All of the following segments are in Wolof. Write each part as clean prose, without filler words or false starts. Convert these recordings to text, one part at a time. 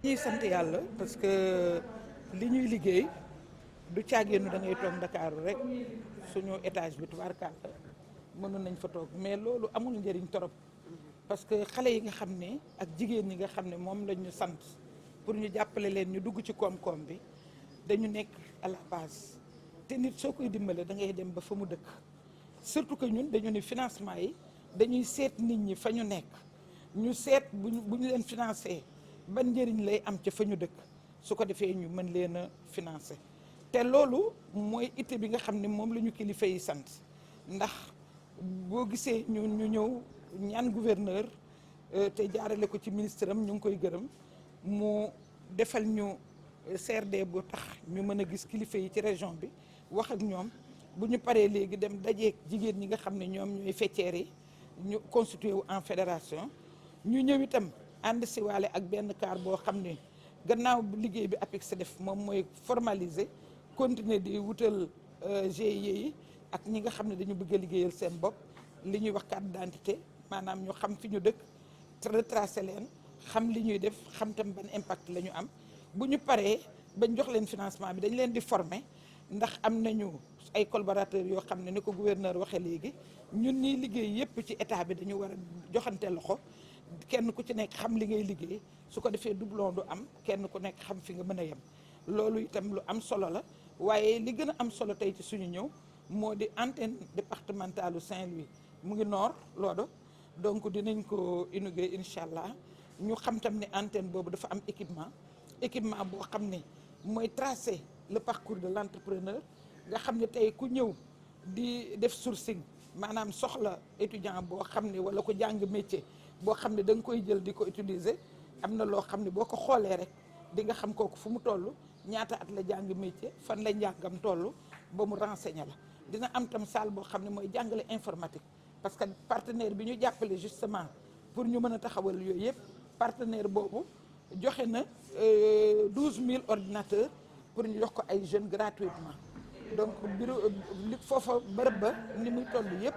ñuy sant yàlla parce que li ñuy liggéey du caageenu da ngay toog Ndakaaru rek suñu étage bi tubaarkàlla mënoon nañ fa toog mais loolu amul njëriñ torop parce que xale yi nga xam ne ak jigéen ñi nga xam ne moom lañ ñu sant pour ñu jàppale leen ñu dugg ci koom-koom bi dañu nekk à la base te nit soo koy dimbale da ngay dem ba fa mu dëkk surtout que ñun dañu ne financement yi dañuy seet nit ñi fa ñu nekk ñu seet bu ñu leen financé ban njëriñ lay am ca fa ñu dëkk su ko defee ñu mën leen a financé te loolu mooy itte bi nga xam ne moom la ñu kilifa yi sant ndax boo gisee ñu ñëw ñaan gouverneur te jaarale ko ci ministre am ñu ngi koy gërëm mu defal ñu CRD bu tax ñu mën a gis kilifa yi ci région bi wax ak ñoom bu ñu paree léegi dem dajeek jigéen ñi nga xam ne ñoom ñooy faîtières yi ñu constitué wu en fédération ñu ñëw itam ànd si waale ak benn car boo xam ne gannaaw liggéey bi APIX def moom mooy formaliser continuer di wutal GIE yi ak ñi nga xam ne dañu bëgg a liggéeyal seen bopp li ñuy wax carte d'identité maanaam ñu xam fi ñu dëkk retracé leen xam li ñuy def xam tam ban impact la ñu am bu ñu paree bañ jox leen financement bi dañ leen di former ndax am nañu ay collaborateurs yoo xam ne ni ko gouverneur waxee léegi ñun ñiy liggéey yépp ci état bi dañu war a joxante loxo kenn ku ci nekk xam li ngay liggéey su ko defee doublon du am kenn ku nekk xam fi nga mën a yem loolu itam lu am solo la waaye li gën a am solo tey ci suñu ñëw moo di antenne départementale Saint-Louis mu ngi nord Lodo donc dinañ ko inaugurer incha allah ñu xam tam ne antenne boobu dafa am équipement boo xam ne mooy tracer le parcours de l'entrepreneur nga xam ne tey ku ñëw di def sourcing maanaam soxla étudiant boo xam ne wala ko jàng métier boo xam ne da nga koy jël di ko utiliser am na loo xam ne boo ko xoolee rek di nga xam kooku fu mu toll ñaata at la jàng métier fan la njàngam toll ba mu renseigner la dina am tam salle boo xam ne mooy jàngale informatique parce que partenaire bi ñu jàppale justement pour ñu mën a taxawal yooyu yëpp partenaire boobu joxe na 12000 ordinateurs pour ñu jox ko ay jeunes gratuitement donc bureau li foofa bërëb ba ni muy toll yëpp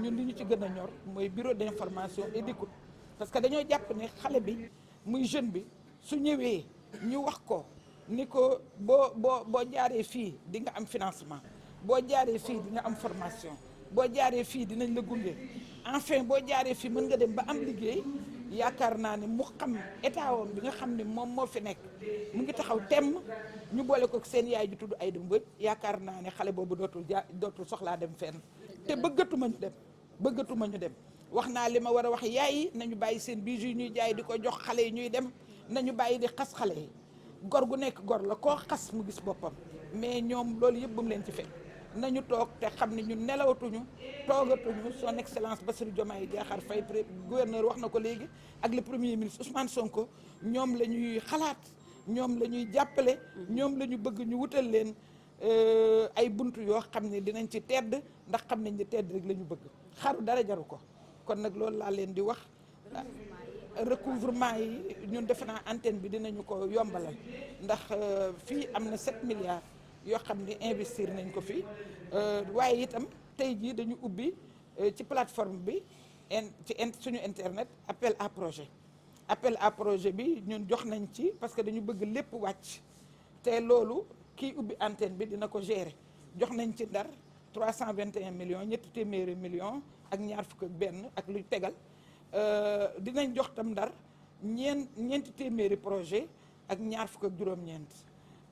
ñun li ñu ci gën a ñor mooy bureau d'information et d'écoute parce que dañoo jàpp ne xale bi muy jeune bi su ñëwee ñu wax ko ni ko boo jaaree fii di nga am financement boo jaaree fii di nga am formation boo jaaree fii dinañ la gunge enfin boo jaaree fii mën nga dem ba am liggéey yaakaar naa ne mu xam état woon bi nga xam ne moom moo fi nekk mu ngi taxaw temm ñu boole ko seen yaay ju tudd Aïda Mbodj yaakaar naa ne xale boobu dootul soxlaa dem fenn te bëggatuma ñu dem wax naa li ma war a wax yaay yi nañu bàyyi seen bijoux yi ñuy jaay di ko jox xale yi ñuy dem nañu bàyyi di xas xale yi gor gu nekk gor la koo xas mu gis boppam mais ñoom loolu yëpp bu mu leen ci fekk nañu toog te xam ne ñun nelawatuñu toogatuñu son excellence Bassirou Diomaye Diakhar Faye gouverneur wax na ko léegi ak le premier ministre Ousmane Sonko ñoom la ñuy xalaat ñoom la ñuy jàppale ñoom la ñu bëgg ñu wutal leen ay buntu yoo xam ne dinañ ci tedd ndax xam nañ ne tedd rek la ñu bëgg xaru dara jaru ko kon nag loolu laa leen di wax recouvrement yi ñun defe naa antenne bi dinañu ko yombalal ndax fii am na 7 milliards yoo xam ne investir nañ ko fi waaye itam tey jii dañu ubbi ci plateforme bi suñu internet appel à projet bi ñun jox nañ ci parce que dañu bëgg lépp wàcc te loolu kii ubbi antenne bi dina ko gérer jox nañ ci Ndar 321 millions ñetti téeméeri millions ak ñaar fukk ak benn ak luy tegal dinañ jox tam Ndar ñeenti téeméeri projet ak ñaar fukk ak juróom-ñeent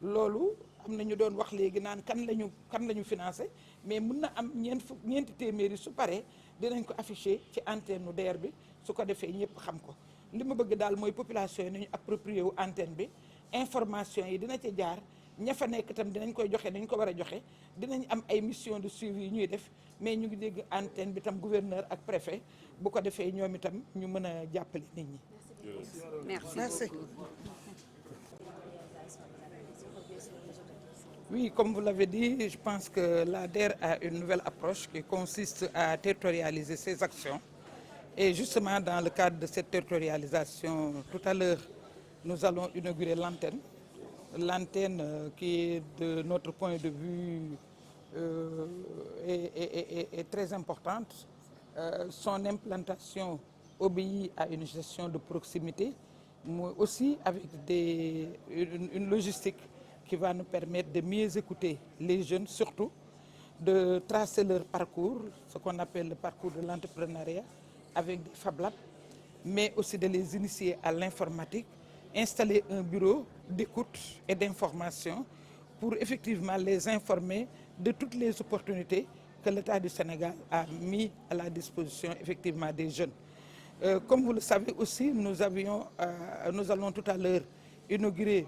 loolu am na ñu doon wax léegi naan kan lañu financé mais mun na am ñeenti téeméeri su paree dinañ ko affiché ci antenne nu DER bi su ko defee ñëpp xam ko li ma bëgg daal mooy population yi nañu approprié wu antenne bi information yi dina ci jaar ña fa nekk itam dinañ koy joxe dañ ko war a joxe dinañ am ay mission de suivi yi ñuy def mais ñu ngi dégg antenne bi tam gouverneur ak préfet bu ko defee ñoom itam ñu mën a jàppale nit ñi. Merci. Oui, comme vous l'avez dit, je pense que la DER a une nouvelle approche qui consiste à territorialiser ses actions. Et justement, dans le cadre de cette territorialisation, tout à l'heure, nous allons inaugurer l'antenne. L'antenne qui est, de notre point de vue, est très importante. Son implantation obéit à une gestion de proximité, mais aussi avec une logistique qui va nous permettre de mieux écouter les jeunes, surtout de tracer leur parcours, ce qu'on appelle le parcours de l'entrepreneuriat, avec des Fab Labs, mais aussi de les initier à l'informatique, installer un bureau d'écoute et d'information pour effectivement les informer de toutes les opportunités que l'État du Sénégal a mis à la disposition effectivement des jeunes. Comme vous le savez aussi, nous allons tout à l'heure inaugurer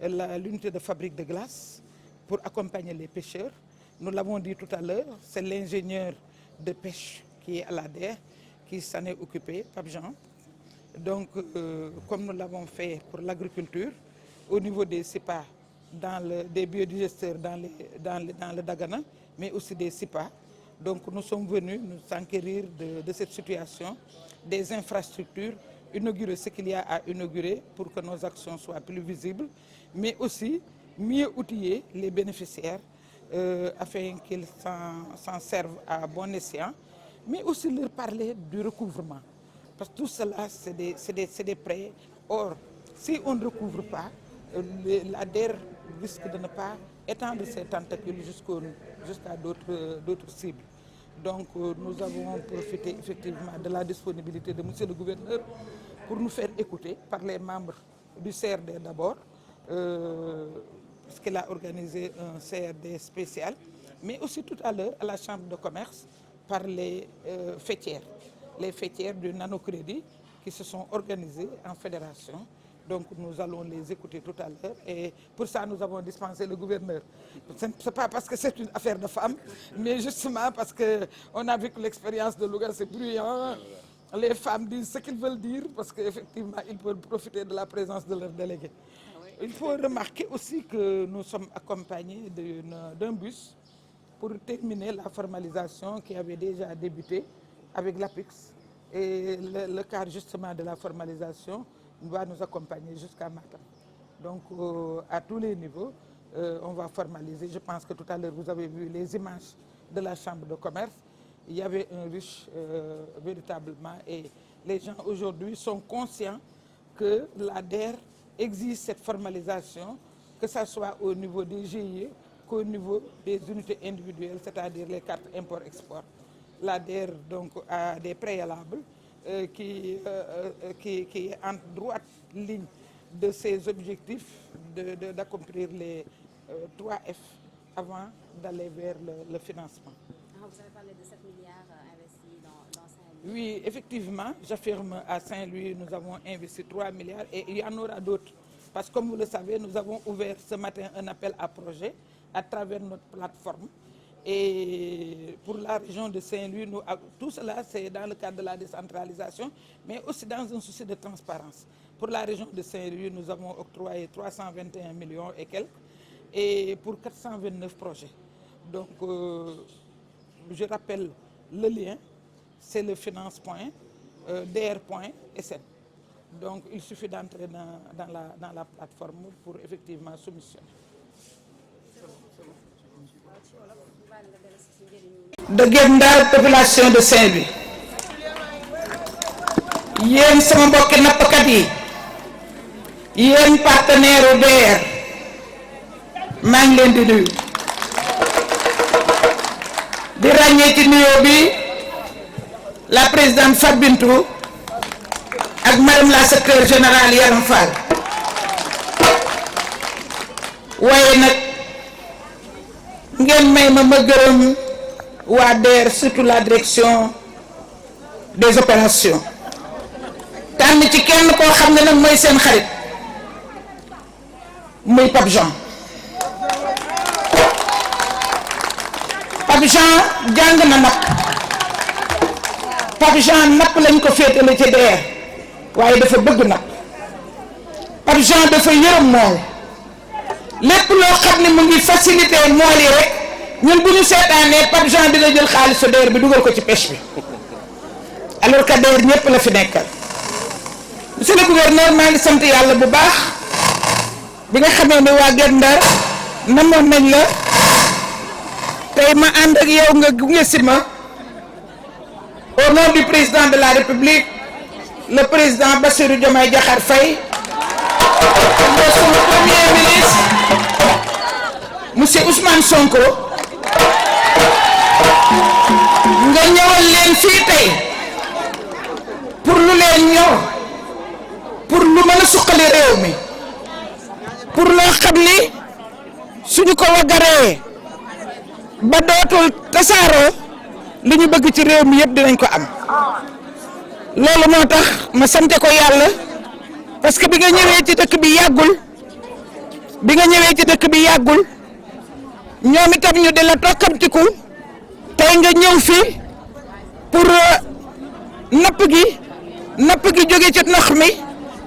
l'unité de fabrique de glace pour accompagner les pêcheurs. Nous l'avons dit tout à l'heure, c'est l'ingénieur de pêche qui est à la DER qui s'en est occupé, Pape Jean. Donc, comme nous l'avons fait pour l'agriculture, au niveau des CIPA, des biodigesteurs dans le Dagana, mais aussi des CIPA. Donc, nous sommes venus nous enquérir de cette situation, des infrastructures, inaugurer ce qu'il y a à inaugurer pour que nos actions soient plus visibles, mais aussi mieux outiller les bénéficiaires afin qu'ils s'en servent à bon escient, mais aussi leur parler du recouvrement. Parce que tout cela, c'est des prêts. Or, si on ne recouvre pas, la DER risque de ne pas étendre ses tentacules jusqu'à d'autres cibles. Donc, nous avons profité effectivement de la disponibilité de monsieur le gouverneur pour nous faire écouter par les membres du CRD d'abord, parce qu'il a organisé un CRD spécial, mais aussi tout à l'heure à la Chambre de commerce par les fêtières du nanocrédit qui se sont organisées en fédération. Donc nous allons les écouter tout à l'heure et pour ça nous avons dispensé le gouverneur. Ce n'est pas parce que c'est une affaire de femmes, mais justement parce qu'on a vu que l'expérience de Louga c'est bruyant. Les femmes disent ce qu'ils veulent dire parce qu'effectivement ils peuvent profiter de la présence de leurs délégués. Il faut remarquer aussi que nous sommes accompagnés d'un bus pour terminer la formalisation qui avait déjà débuté avec l'APIX. Et le cadre justement de la formalisation va nous accompagner jusqu'à Matam. Donc à tous les niveaux, on va formaliser. Je pense que tout à l'heure vous avez vu les images de la Chambre de commerce. Il y avait un riche véritablement et les gens aujourd'hui sont conscients que la DER exige cette formalisation, que ce soit au niveau des GIE qu'au niveau des unités individuelles, c'est-à-dire les cartes import-export. La DER donc, a des préalables qui est en droite ligne de ses objectifs d'accomplir les 3F avant d'aller vers le financement. Vous avez parlé de 7 milliards investis dans Saint-Louis. Oui, effectivement, j'affirme à Saint-Louis, nous avons investi 3 milliards et il y en aura d'autres. Parce que comme vous le savez, nous avons ouvert ce matin un appel à projet à travers notre plateforme. Et pour la région de Saint-Louis, tout cela, c'est dans le cadre de la décentralisation, mais aussi dans un souci de transparence. Pour la région de Saint-Louis, nous avons octroyé 321 millions et quelques, et pour 429 projets. Donc, je rappelle le lien, c'est le finance.dr.sn. Donc, il suffit d'entrer dans la plateforme pour effectivement soumissionner. De Guet-Ndar, population de Saint-Louis. Yéen sama mbokki nappkat yi, yéen partenaire u DER, maa ngi leen di nuyu. Di ràññee ci nuyoo bi la présidente Fatou Bintou ak madame la secrétaire générale Yaram Fall. waaye nag ngeen may ma gërëm waa DER, surtout la direction des opérations. tànn ci kenn koo xam ne nag mooy seen xarit muy Pape Jean. Pape Jean jàng na napp. Pape Jean napp lañ ko féetale ci DER waaye dafa bëgg napp. Pape Jean dafa yërëm mool. lépp loo xam ne mu ngi facilité mool yi rek ñun bu ñu seetaanee Pape Jean dina jël xaalisu DER bi dugal ko ci pêche bi alors que DER ñëpp la fi nekkal. monsieur le gouverneur maa ngi sant yàlla bu baax bi nga xamee ne waa Guet-Ndar namoon nañ la tey ma ànd ak yow nga gunge si ma au nom du président de la République le président Bassirou Diomaye Diakhar Faye mooy sunu premier ministre monsieur Ousmane Sonko nga ñëwal leen fii tey pour lu leen ñor pour lu mën a suqali réew mi pour loo xam ni suñu ko wagaree ba dootul tasaaroo li ñu bëgg ci réew mi yëpp dinañ ko am loolu moo tax ma sante ko yàlla parce que bi nga ñëwee ci dëkk bi yàggul ñoom itam ñu di la tokkamtiku tey nga ñëw fi pour napp gi jóge ci ndox mi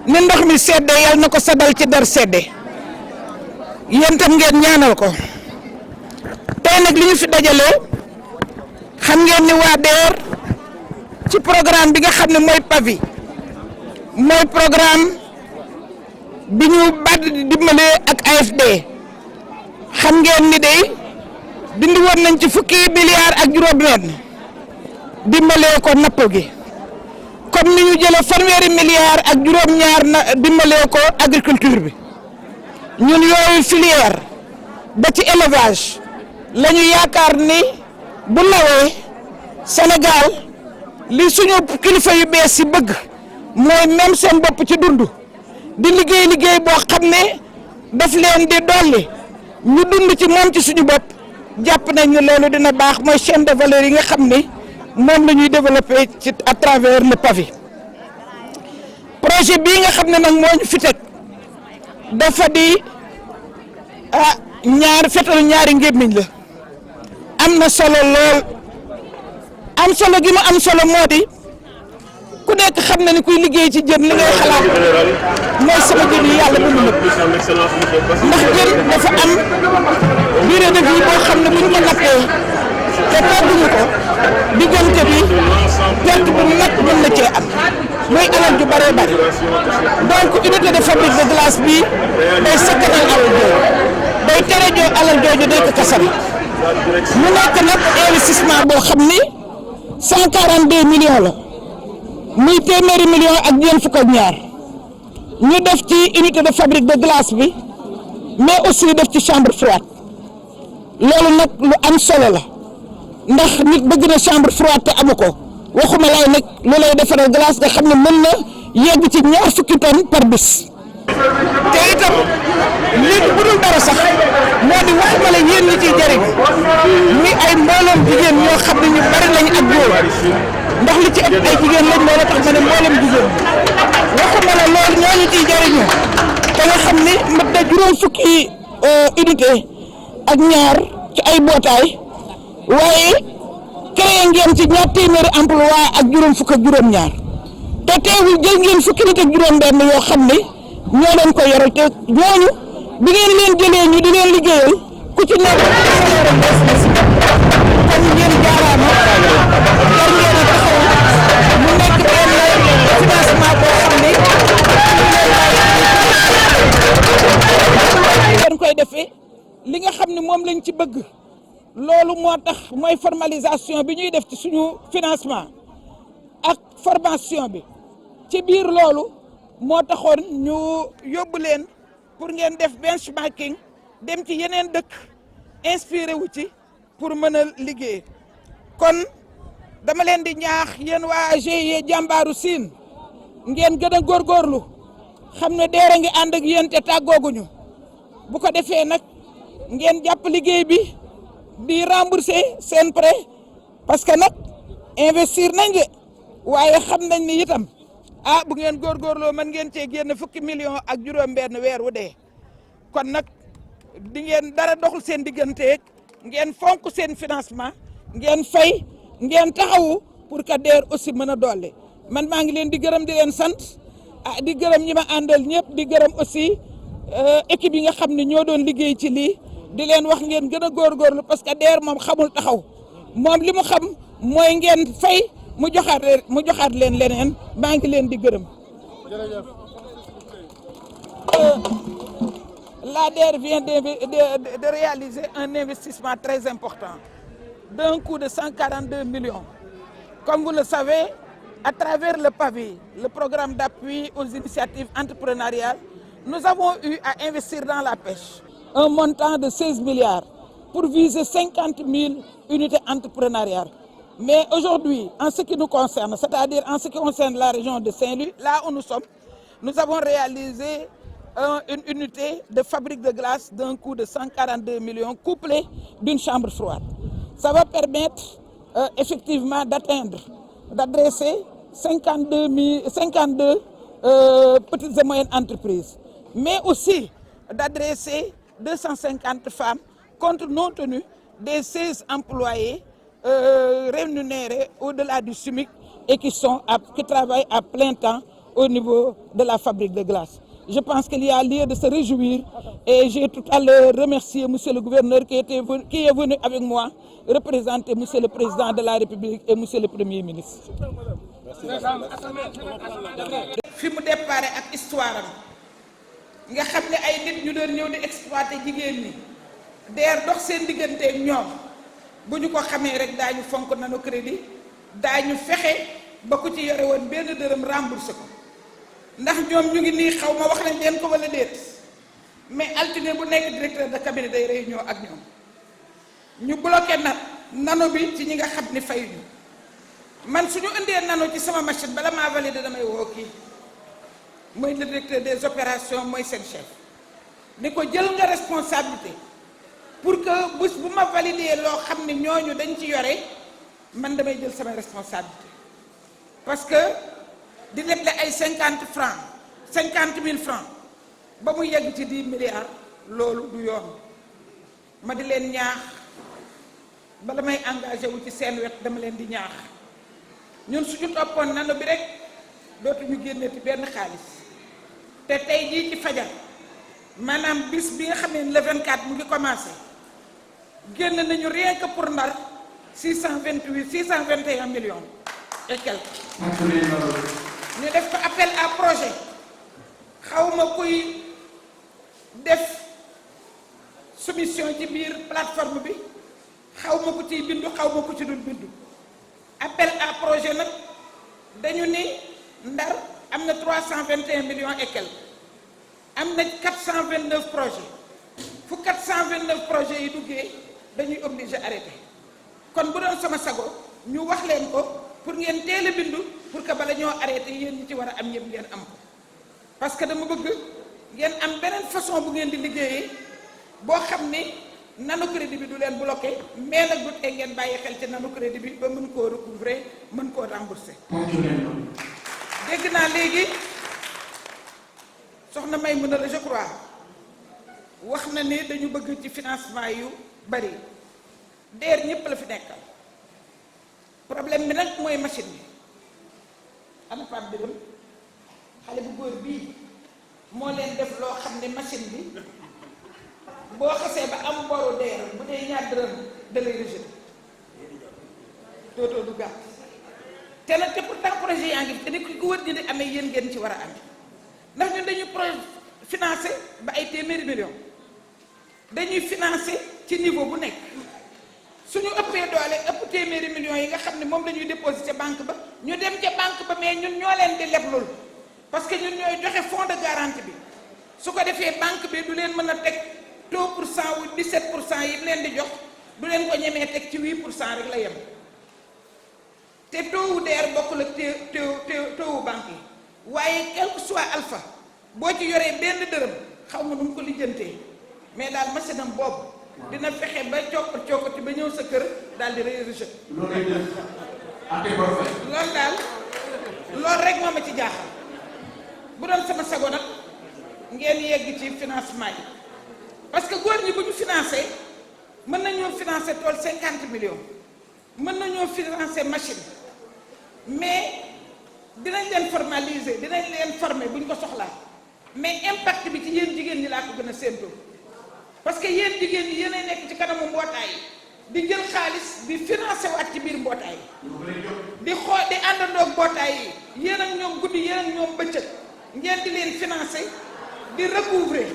ni ndox mi sedde yàlla na ko sadal ci dar sedde yéen tam ngeen ñaanal ko tey nag li ñu fi dajalee xam ngeen ni waa DER ci programme bi nga xam ne mooy PAVI mooy programme bi ñu BAD di dimbale ak AFD xam ngeen ni day dindi woon nañ ci fukki milliards ak juróom-benn dimbalee ko napp gi comme ni ñu jëlee fanweeri milliards ak juróom-ñaar na dimbalee ko agriculture bi ñun yooyu filière ba ci élevage la ñu yaakaar ni bu nawee Sénégal li suñu kilifa yu bees yi bëgg mooy même seen bopp ci dund di liggéey boo xam ne daf leen di dolli ñu dund ci moom ci suñu bopp jàpp nañ ne loolu dina baax mooy chaîne de valeur yi nga xam ni moom la ñuy développer ci à travers le PAVI projet bii nga xam ne nag moo ñu fi teg dafa di fetal ñaari ngémmiñ la am na solo lool am solo gi mu am solo moo di ku nekk xam na ni kuy liggéey ci jën li ngay xalaat mooy sama jën yi yàlla bëgg na ndax jën dafa am durée de vie boo xam ne buñ ko nappee te togguñu ko diggante bi perte bu mag mën na cee am muy alal ju bëree bëri donc unité de fabrique de glace bi day sakkanal alal jooju day tere alal jooju day ko kasari mu nekk nag investissement boo xam ni 142 millions la muy téeméeri millions ak ñeent fukk ak ñaar ñu def ci unité de fabrique de glace bi mais aussi def ci chambre froide loolu nag lu am solo la ndax nit bëgg na chambre froide te amu ko waxuma lay nag lu lay defaral glace nga xam ne mën na yegg ci 20 tonnes par bis te itam léegi bu dul dara sax moo di waxuma la yéen ñi ciy jëriñ muy ay mbooloom jigéen ñoo xam ne ñu bari lañ ak góor ndax li ci ëpp ay jigéen lañ loolu tax ma ne mbooloom jigéen waxuma la loolu ñooñu ciy jëriñu te nga xam ni mat na juróom fukki unité ak ñaar ci ay mbootaay waaye créé ngeen ci 2 téeméeri emploi ak juróom fukk ak juróom-ñaar te teewul jël ngeen fukki nit ak juróom-benn yoo xam ne ñoo leen ko yoral te ñooñu bi ngeen leen jëlee ñu di leen liggéeyal ku ci nekk kon ngeen jaaraama jar ngeen a taxaw mu nekk benn financement boo xam ne ngeen koy defee li nga xam ne moom lañ ci bëgg loolu moo tax mooy formalisation bi ñuy def ci suñu financement ak formation bi ci biir loolu moo taxoon ñu yóbbu leen pour ngeen def benchmarking dem ci yeneen dëkk inspiré wu ci pour mën a liggéey kon dama leen di ñaax yéen waa GIE jàmbaaru Sine ngeen gën a góorgóorlu xam ne DER a ngi ànd ak yéen te tàggooguñu bu ko defee nag ngeen jàpp liggéey bi di rembourser seen prêt parce que nag investir nañ de waaye xam nañ ni itam bu ngeen góorgóorloo mën ngeen cee génn fukki millions ak juróom-benn weer wu dee kon nag di ngeen dara doxul seen digganteeg ngeen fonk seen financement ngeen fay ngeen taxawu pour que DER aussi mën a dolli man maa ngi leen di gërëm di leen sant di gërëm ñi ma àndal ñëpp di gërëm aussi équipe yi nga xam ne ñoo doon liggéey ci lii di leen wax ngeen gën a góorgóorlu parce que DER moom xamul taxaw moom li mu xam mooy ngeen fay mu joxaat leen leneen maa ngi leen di gërëm. La DER vient de réaliser un investissement très important d'un coût de 142 millions. Comme vous le savez, à travers le PAVI, le programme d'appui aux initiatives entrepreneuriales, nous avons eu à investir dans la pêche un montant de 16 milliards pour viser 50 000 unités entrepreneuriales. Mais aujourd'hui, en ce qui nous concerne, c'est-à-dire en ce qui concerne la région de Saint-Louis, là où nous sommes, nous avons réalisé une unité de fabrique de glace d'un coût de 142 millions couplée d'une chambre froide. Ça va permettre effectivement d'adresser 52 petites et moyennes entreprises, mais aussi d'adresser 250 femmes compte non tenu des 16 employés rémunérés au-delà du SMIC et qui travaillent à plein temps au niveau de la fabrique de glace. Je pense qu'il y a lieu de se réjouir et j'ai tout à l'heure remercié monsieur le gouverneur qui est venu avec moi représenter monsieur le président de la République et monsieur le premier ministre. fi mu déparé ak histoire am nga xam ne ay nit ñu doon ñëw di exploiter jigéen ñi DER dox seen diggante ak ñoom bu ñu ko xamee rek daañu fonk nanu crédit daañu fexe ba ku ci yore woon benn dërëm remboursé ko ndax ñoom ñu ngi nii xaw ma wax nañ leen ko wala déet mais altine bu nekk directeur de cabinet day réunion ak ñoom ñu bloqué nano bi ci ñi nga xam ni fayuñu man suñu indee nano ci sama machine bala maa validé damay woo kii mooy le directeur des opérations mooy seen chef ni ko jël nga responsabilité pour que bés bu ma validé loo xam ne ñooñu dañ ci yore man damay jël sama responsabilité parce que di leble ay 50 000 francs ba mu yegg ci 10 milliards loolu du yoon ma di leen ñaax bala may engagé wu ci seen wet dama leen di ñaax ñun suñu toppoon nano bi rek dootuñu génneti benn xaalis te tey jii ci fajar maanaam bis bi nga xam ne le 24 mu ngi commencé génn nañu rien que pour Ndar 621 millions et quelques ñu def ko appel à projet xawma kuy def soumission ci biir plateforme bi xawma ku ciy bindu xawma ku ci dul bindu appel à projet nag dañu ni Ndar am na 321 millions et quelques am na 429 projets fu 429 projets yi duggee dañuy obligé arrêté kon bu doon sama sago ñu wax leen ko pour ngeen teel a bindu pour que bala ñoo arrêté yéen ñi ci war a am yëpp ngeen am ko parce que dama bëgg ngeen am beneen façon bu ngeen di liggéeyee boo xam ni nano crédit bi du leen bloqué mais nag du tee ngeen bàyyi xel ci nano crédit bi ba mën koo recouvrer mën koo rembourser. dégg naa léegi soxna may mën a la je crois wax na ni dañu bëgg ci financement yu bari DER ñëpp la fi nekkal problème bi nag mooy machine bi ana Pape Birame xale bu góor bii moo leen def loo xam ne machine bi boo xasee ba am boru DER bu dee ñaar dërëm da lay rejeté dootoo du gàtt te nag te pourtant projet yaa ngi fi te ni ku wër di amee yéen ngeen ci war a amee ndax ñun dañuy financé ba ay téeméeri millions dañuy financé ci niveau bu nekk suñu ëppee doole ëpp téeméeri millions yi nga xam ne moom la ñuy déposé ca banque ba ñu dem ca banque ba mais ñun ñoo leen di leb loolu parce que ñun ñooy joxe fonds de garantie bi su ko defee banque bi du leen mën a teg taux pour cent wu 17 pour cent yi leen di jox du leen ko ñemee teg ci 8 pour cent rek la yem te taux wu DER bokkul ak taux wu banque yi waaye quel que soit alpha boo ci yoree benn dërëm xaw ma nu mu ko lijjantee mais daal machine am boobu dina fexe ba coppati ba ñëw sa kër daal di rejeté. loolu daal loolu rek moo ma ci jaaxal bu doon sama sago nag ngeen yegg ci financement yi parce que góor ñi bu ñu financé mën nañoo financé tool 50 millions mën nañoo financé machine mais dinañ leen formaliser dinañ leen former bu ñu ko soxlaa mais impact bi ci yéen jigéen ñi laa ko gën a séentoo parce que yéen jigéen ñi yéenay nekk ci kanamu mbootaay di jël xaalis di financé waat ci biir mbootaay di àndandoo mbootaay yi yéen ak ñoom guddi yéen ak ñoom bëccëg ngeen di leen financé di recouvrer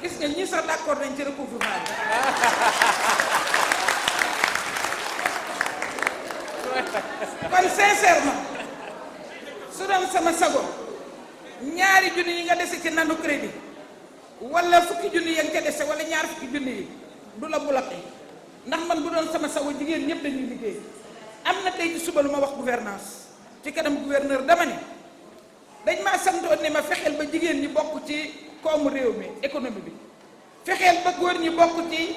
gis nga ñi sax d'accord nañ ci recouvrement bi kon sincèrement su doon sama sago ñaari junni yi nga dese ci nanu crédit wala fukki junni ya nga ca dese wala ñaar fukki junni yi du la bloqué ndax man bu doon sama sawu jigéen ñëpp dañuy liggéey. am na tey ci suba lu ma wax gouvernance ci kanam gouverneur dama ne dañ maa santoon ne ma fexeel ba jigéen ñi bokk ci koomu réew mi économie bi fexeel ba góor ñi bokk ci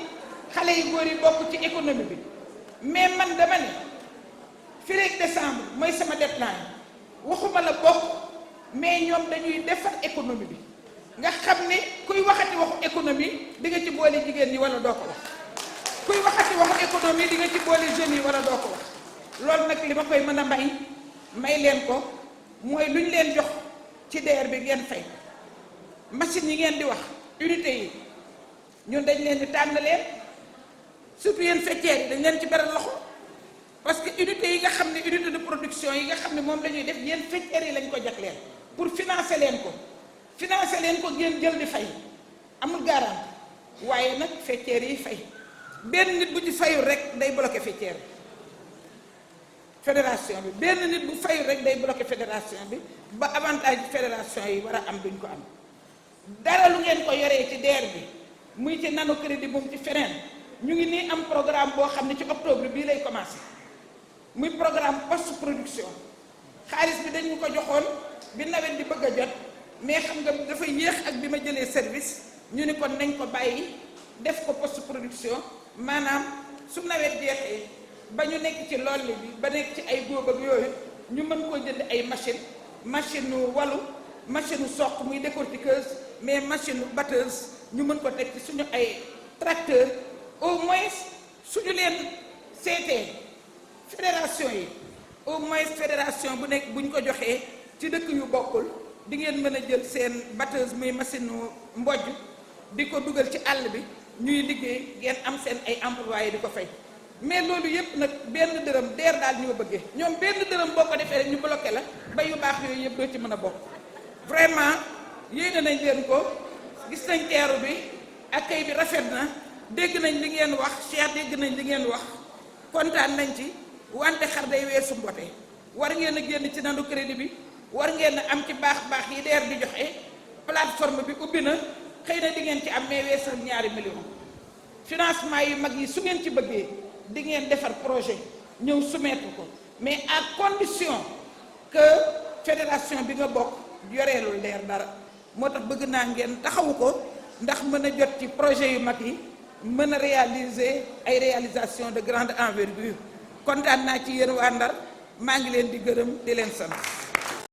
xale yi góor yi bokk ci économie bi mais man dama ne fii rek décembre mooy sama deadline waxuma la bokk mais ñoom dañuy defar économie bi nga xam ne kuy waxati waxu économie di nga ci boole jigéen ñi wala doo ko wax kuy waxati waxu économie di nga ci boole jeunes yi wala doo ko wax loolu nag li ma koy mën a may leen ko mooy lu ñu leen jox ci DER bi ngeen fay machine yi ngeen di wax unité yi ñun dañ leen di tànn leen surtout yéen faîtières yi dañ leen ci beral loxo parce que unité yi nga xam ne unité de production yi nga xam ne moom la ñuy def yéen faîtières yi lañ ko jagleel pour financer leen ko ngeen jël di fay amul garantie waaye nag faîtières yi fay benn nit bu ci fayul rek day bloqué faîtière bi fédération bi benn nit bu fayul rek day bloqué fédération bi ba avantage fédération yi war a am duñ ko am dara lu ngeen ko yoree ci DER bi muy ci nano crédit bu mu ci feneen ñu ngi nii am programme boo xam ne ci octobre bii lay commencé muy programme post production xaalis bi dañu ko joxoon bi nawet di bëgg a jot mais xam nga dafa yéex ak bi ma jëlee service ñu ni kon nañ ko bàyyi def ko post production maanaam su nawet jeexee ba ñu nekk ci lolli bi ba nekk ci ay góob ak yooyu ñu mën koo jënd ay machine walu machine soq muy décortiqueuse mais machine batteuse ñu mën ko teg ci suñu ay tracteur au moins suñu leen seetee fédération yi au moins fédération bu nekk bu ñu ko joxee ci dëkk yu bokkul di ngeen mën a jël seen batteuse muy machine mbojj di ko dugal ci àll bi ñuy liggéey ngeen am seen ay employés di ko fay mais loolu yëpp nag benn dërëm DER daal ñu ko bëggee ñoom benn dërëm boo ko defee rek ñu bloqué la ba yu baax yooyu yëpp doo ci mën a bokk vraiment yéene nañ leen ko gis nañ teeru bi accueil bi rafet na dégg nañ li ngeen wax Cheikh dégg nañ li ngeen wax kontaan nañ ci wante xar day weesu mbote war ngeen a génn ci nanu crédit bi war ngeen a am ci baax yi DER di joxe plateforme bi ubbi na xëy na di ngeen ci am mais weesu 2 millions financement yu mag yi su ngeen ci bëggee di ngeen defar projet ñëw soumettre ko mais à condition que fédération bi nga bokk yoreelul DER dara moo tax bëgg naa ngeen taxawu ko ndax mën a jot ci projet yu mag yi mën a réaliser ay réalisation de grande envergure kontaan naa ci yéen waa Ndar maa ngi leen di gërëm di leen sant